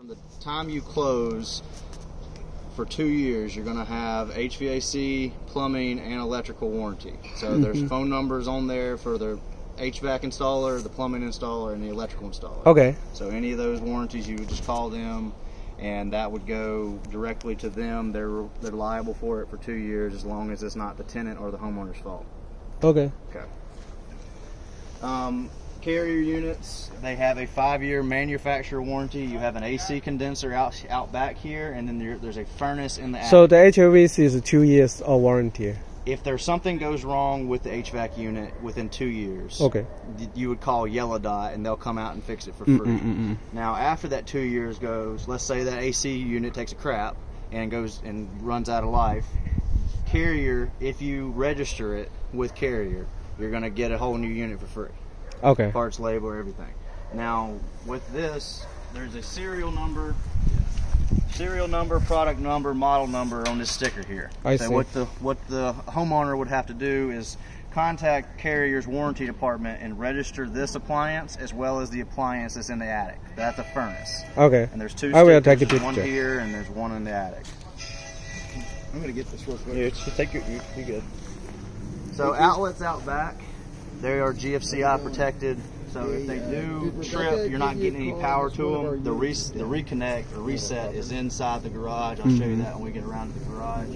From the time you close for 2 years, you're going to have HVAC, plumbing, and electrical warranty. So there's phone numbers on there for the HVAC installer, the plumbing installer, and the electrical installer. Okay. So any of those warranties, you would just call them, and that would go directly to them. They're liable for it for 2 years as long as it's not the tenant or the homeowner's fault. Okay. Okay. Carrier units, they have a 5-year manufacturer warranty. You have an AC condenser out back here, and then there's a furnace in the attic. So the HVAC is 2 years of warranty. If there's something goes wrong with the HVAC unit within 2 years, okay, you would call Yellow Dot and they'll come out and fix it for free. Now after that 2 years goes, let's say that AC unit takes a crap and goes and runs out of life, Carrier, if you register it with Carrier, you're going to get a whole new unit for free. Okay. Parts, labor, everything. Now with this, there's a serial number, product number, model number on this sticker here. I see. What the homeowner would have to do is contact Carrier's warranty department and register this appliance as well as the appliance that's in the attic. That's a furnace. Okay. And there's two I will stickers, take a picture. one here and there's one in the attic. I'm gonna get this real quick. Yeah, take your, you're good. So outlets out back, they are GFCI protected. So if they do trip, you're not getting any power to them. The reconnect or reset is inside the garage. I'll show you that when we get around to the garage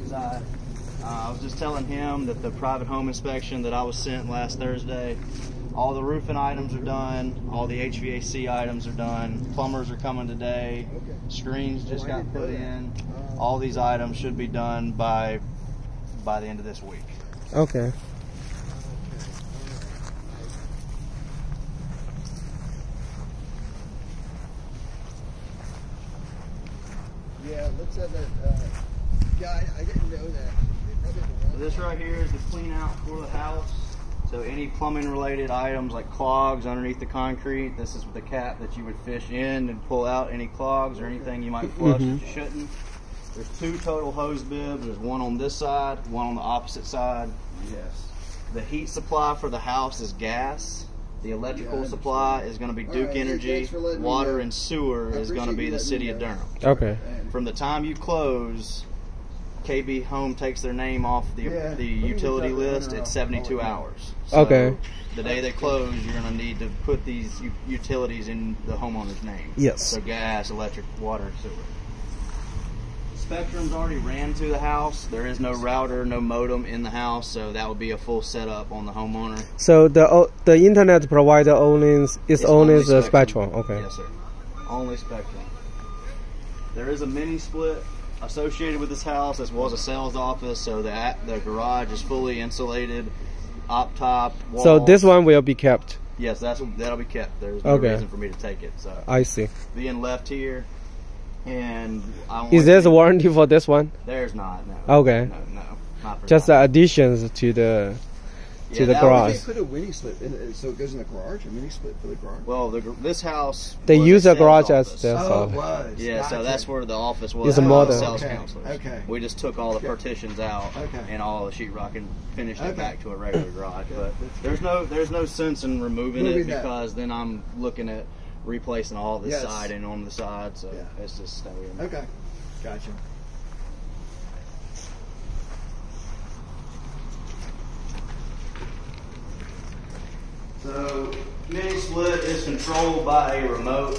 side. I was just telling him that the private home inspection that I was sent last Thursday, all the roofing items are done, all the HVAC items are done, plumbers are coming today, screens just got put in. All these items should be done by the end of this week. Okay. Yeah, let's have that guy. I didn't know that. So this right here is the clean out for the house. So any plumbing related items like clogs underneath the concrete, this is the cap that you would fish in and pull out any clogs or anything you might flush that you shouldn't. There's 2 total hose bibs. There's one on this side, one on the opposite side. Yes. The heat supply for the house is gas. The electrical supply is going to be Duke Energy. Water and sewer is going to be the city of Durham. Okay. From the time you close, KB Home takes their name off the utility list at 72 hours. So okay. The day they close, you're going to need to put these utilities in the homeowner's name. Yes. So gas, electric, water, and sewer. Spectrum's already ran to the house. There is no router, no modem in the house, so that would be a full setup on the homeowner. So the internet provider only the Spectrum. Okay. Yes, sir. Only Spectrum. There is a mini split associated with this house as well as a sales office, so the garage is fully insulated, up top, walls. So this one will be kept. Yes, that'll be kept. There's no reason for me to take it. So I see. Being left here. And is there a warranty for this one? There's not. No. Okay. No, not for just the additions to the garage. They put a mini split in it, so it goes in the garage. A mini split for the garage. Well, this house. They use the garage as their it was. Yeah, gotcha. So that's where the office was. It's a model. Sales counselors. Okay. We just took all the partitions out and all the sheetrock and finished it back to a regular garage. But there's no sense in removing it because then I'm looking at replacing all this siding on the side, so it's just staying. Okay, gotcha. So mini split is controlled by a remote.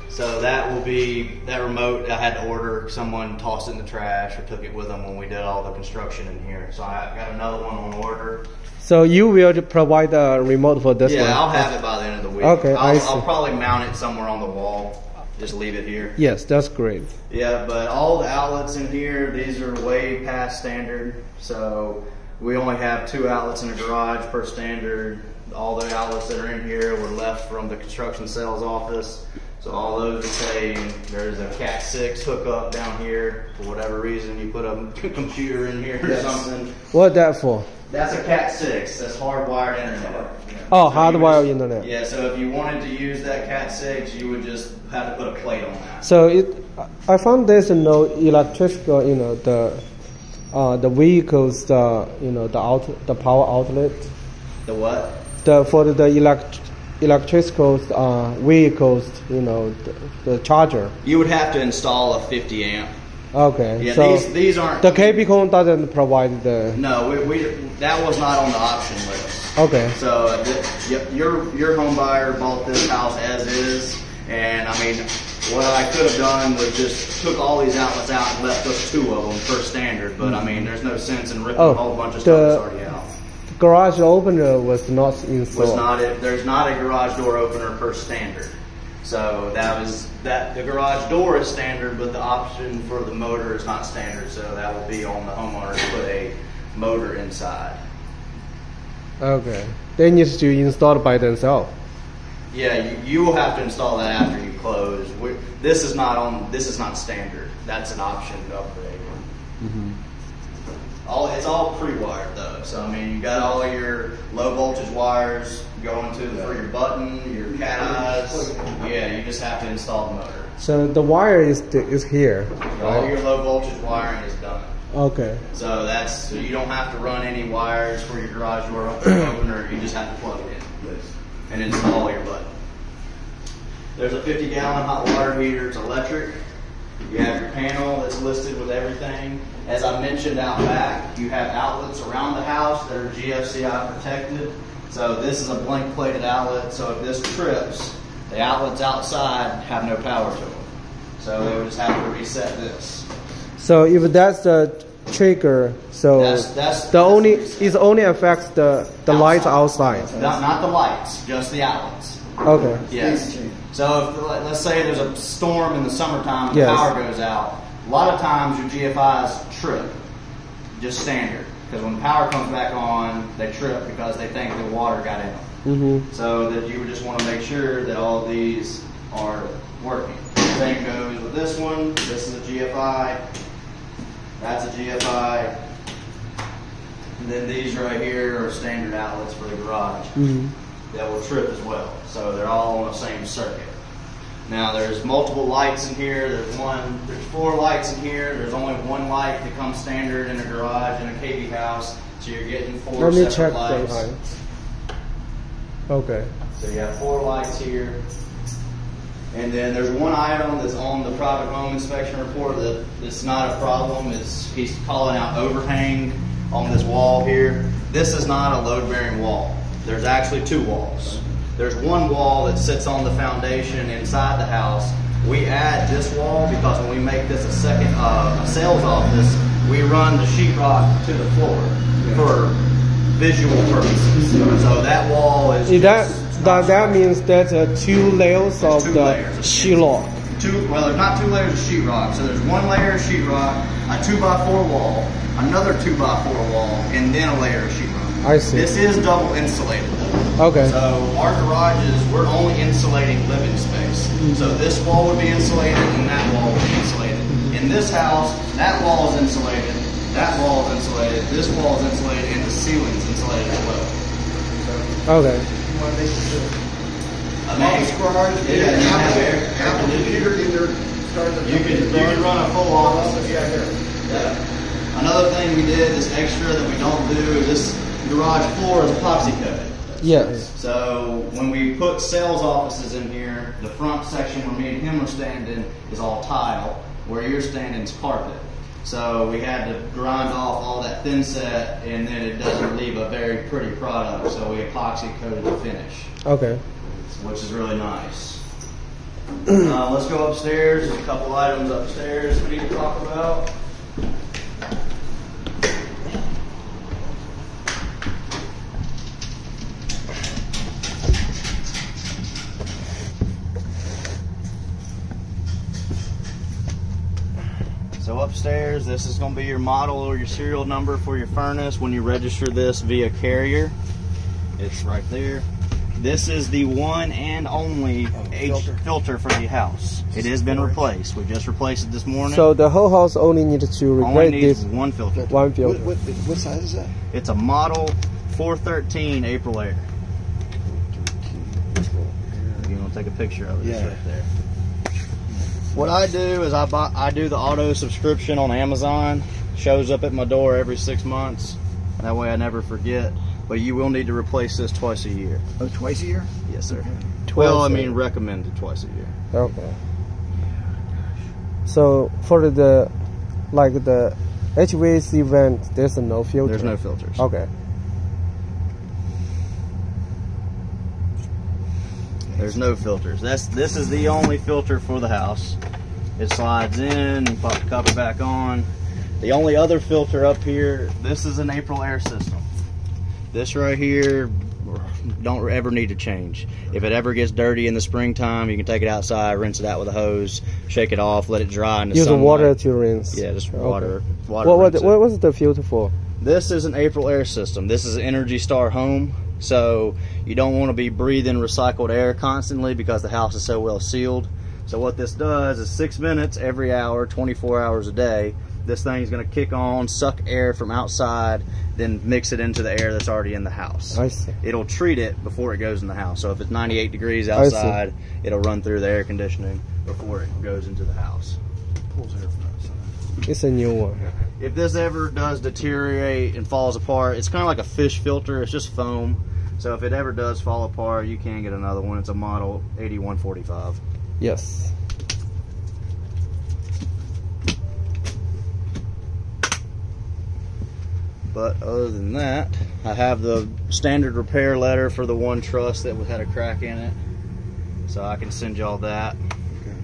So that remote I had to order. Someone tossed it in the trash or took it with them when we did all the construction in here. So I got another one on order. So you will provide a remote for this one? Yeah, I'll have it by the end of the week. Okay, I'll probably mount it somewhere on the wall. Just leave it here. Yes, that's great. Yeah, but all the outlets in here, these are way past standard. So we only have 2 outlets in the garage per standard. All the outlets that are in here were left from the construction sales office. So all those are saying there's a Cat 6 hookup down here. For whatever reason, you put a computer in here or something. What that for? That's a Cat 6. That's hardwired internet. Oh, so hardwired internet. Yeah, so if you wanted to use that Cat 6, you would just have to put a plate on that. So I found there's no electrical, the vehicles, the power outlet. The what? For the electrical vehicles, the charger. You would have to install a 50 amp. Okay. Yeah, so these aren't. The K-Beacon doesn't provide the. No, we that was not on the option list. Okay. So your home buyer bought this house as is, and I mean, what I could have done was just took all these outlets out and left us 2 of them per standard. But I mean, there's no sense in ripping a whole bunch of stuff that's already out. Garage opener was not installed. Was not it? There's not a garage door opener per standard. So the garage door is standard, but the option for the motor is not standard. So that will be on the homeowner to put a motor inside. Okay. They need to install it by themselves. Yeah, you will have to install that after you close. This is not standard. That's an option to upgrade. Mm-hmm. It's all pre-wired though. So I mean, you got all your low voltage wires going for your button, your cat eyes. Yeah, you just have to install the motor. So the wire is here. All your low voltage wiring is done. Okay. So you don't have to run any wires for your garage door opener. You just have to plug it in and install your button. There's a 50-gallon hot water heater. It's electric. You have your panel that's listed with everything. As I mentioned out back, you have outlets around the house that are GFCI protected. So this is a blank plated outlet. So if this trips, the outlets outside have no power to them. So they would just have to reset this. So if that's the trigger, so it only affects the lights outside. Not the lights, just the outlets. Okay. Yes. So if, let's say there's a storm in the summertime and the power goes out, a lot of times your GFIs trip, just standard. Because when the power comes back on, they trip because they think the water got in them. Mm-hmm. So that you would just want to make sure that all these are working. Same goes with this one. This is a GFI. That's a GFI. And then these right here are standard outlets for the garage. Mm-hmm. That will trip as well. So they're all on the same circuit. Now there's multiple lights in here. There's 4 lights in here. There's only 1 light that comes standard in a garage in a KB house. So you're getting 4 separate lights. The lights. Okay. So you have 4 lights here. And then there's 1 item that's on the private home inspection report that's not a problem. He's calling out overhang on this wall here. This is not a load-bearing wall. There's actually 2 walls. There's 1 wall that sits on the foundation inside the house. We add this wall because when we make this a second sales office, we run the sheetrock to the floor for visual purposes. So that wall is. That means that's 2 layers of the sheetrock. Well, there's not 2 layers of sheetrock. So there's 1 layer of sheetrock, a 2x4 wall, another 2x4 wall, and then a layer of sheetrock. I see. This is double insulated. Okay. So our garages, we're only insulating living space. So this wall would be insulated and that wall would be insulated. In this house, that wall is insulated, that wall is insulated, this wall is insulated, and the ceiling's insulated as well. Okay. You want to make sure. Office garage, you have air computer in there. You can run a full office. Yeah. Another thing we did, this extra that we don't do, is this garage floor is epoxy coated. Yes. So when we put sales offices in here, the front section where me and him are standing is all tile. Where you're standing is carpet. So we had to grind off all that thin set, and then it doesn't leave a very pretty product. So we epoxy coated the finish. Okay. Which is really nice. Let's go upstairs. There's a couple items upstairs we need to talk about. So upstairs, this is going to be your model or your serial number for your furnace when you register this via carrier. It's right there. This is the one and only filter for the house. It has been replaced. We just replaced it this morning. So the whole house only needs to replace this 1 filter. 1 filter. What size is that? It's a model 413 April Air. You want to take a picture of it? It's right there. What I do is I do the auto subscription on Amazon. Shows up at my door every 6 months. That way I never forget. but you will need to replace this twice a year. Oh, twice a year? Yes, sir. Okay. Well, I mean, recommended twice a year. Okay. So for the HVAC vent, there's no filter. There's no filters. Okay. There's no filters. This is the only filter for the house. It slides in, you pop the cover back on. The only other filter up here, this is an April air system. This right here, don't ever need to change. If it ever gets dirty in the springtime, you can take it outside, rinse it out with a hose, shake it off, let it dry in the sunlight. Use water to rinse. Yeah, just water. Okay. Water. What was the filter for? This is an April air system. This is an Energy Star home. So you don't want to be breathing recycled air constantly because the house is so well sealed. So what this does is 6 minutes every hour, 24 hours a day, this thing's going to kick on, suck air from outside, then mix it into the air that's already in the house. I see. It'll treat it before it goes in the house. So if it's 98 degrees outside, it'll run through the air conditioning before it goes into the house. Pulls air from outside. It's a new one. If this ever does deteriorate and falls apart, it's kind of like a fish filter. It's just foam. So if it ever does fall apart, you can get another one. It's a model 8145. Yes. But other than that, I have the standard repair letter for the one truss that had a crack in it. So I can send y'all that. Okay.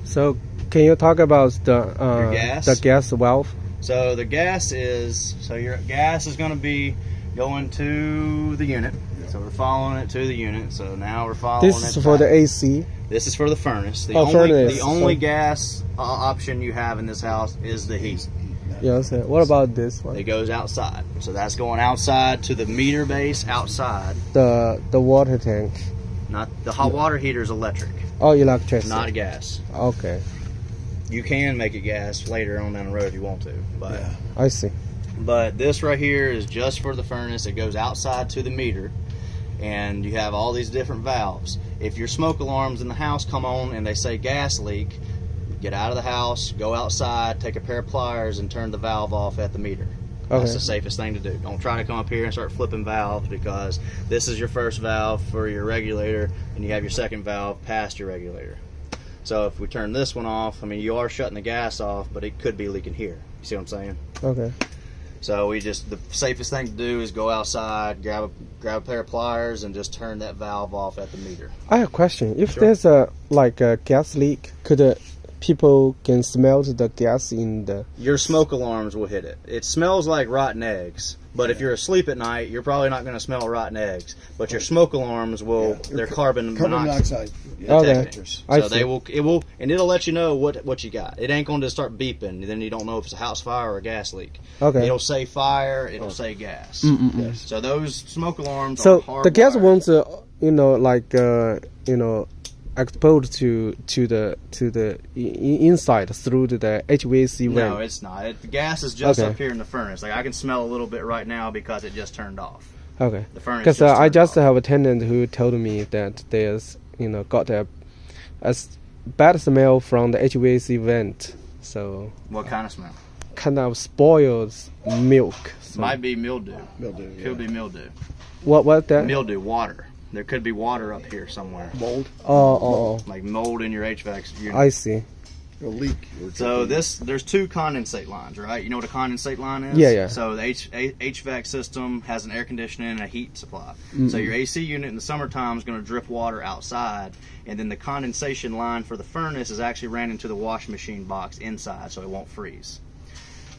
So can you talk about the gas valve? So the gas is, your gas is going to be going to the unit. So we're following it to the unit. So now we're following it. This is for the AC. This is for the furnace. Furnace. The only gas option you have in this house is the heat. Yes. What about this one? It goes outside. So that's going outside to the meter base outside. The water tank. Not the hot water heater is electric. Oh, electricity. Not gas. Okay. You can make it gas later on down the road if you want to. But yeah. I see. But this right here is just for the furnace. It goes outside to the meter. And you have all these different valves. If your smoke alarms in the house come on and they say gas leak, get out of the house, go outside, take a pair of pliers and turn the valve off at the meter. Okay. That's the safest thing to do. Don't try to come up here and start flipping valves because this is your first valve for your regulator and you have your second valve past your regulator. So if we turn this one off, I mean, you are shutting the gas off, but it could be leaking here. You see what I'm saying? Okay. So the safest thing to do is go outside, grab a pair of pliers, and just turn that valve off at the meter. I have a question. If Sure. there's a gas leak, could people can smell the gas in the... Your smoke alarms will hit it. It smells like rotten eggs, but if you're asleep at night, you're probably not going to smell rotten eggs. But your smoke alarms will, they're carbon monoxide. Okay. So it'll let you know what you got. It ain't going to start beeping, then you don't know if it's a house fire or a gas leak. Okay. It'll say fire, it'll say gas. Yes. So those smoke alarms So are hardwired. the gas won't, exposed to the inside through the HVAC vent. No, it's not. The gas is just Okay. up here in the furnace. Like I can smell a little bit right now because it just turned off. Okay. The furnace. Because just I turned just off. have a tenant who told me that there's got a bad smell from the HVAC vent. So What kind of smell? kind of spoiled milk. So Might be mildew. Mildew. Could be mildew. what that? Mildew, water. There could be water up here somewhere. Mold. Oh. Like mold in your HVAC unit. I see. A leak. So there's two condensate lines, right? You know what a condensate line is? Yeah. So the HVAC system has an air conditioning and a heat supply. Mm-hmm. So your AC unit in the summertime is going to drip water outside, and then the condensation line for the furnace is actually ran into the washing machine box inside, so it won't freeze.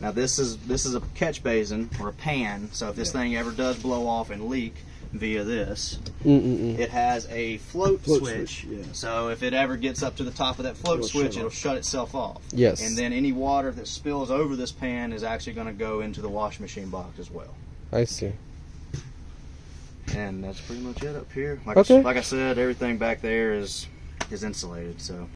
Now this is a catch basin or a pan. So if this thing ever does blow off and leak via this, it has a float switch. Yeah. So if it ever gets up to the top of that float switch, it'll shut itself off. Yes. And then any water that spills over this pan is actually going to go into the washing machine box as well. I see. And that's pretty much it up here. Okay. Like I said, everything back there is insulated. So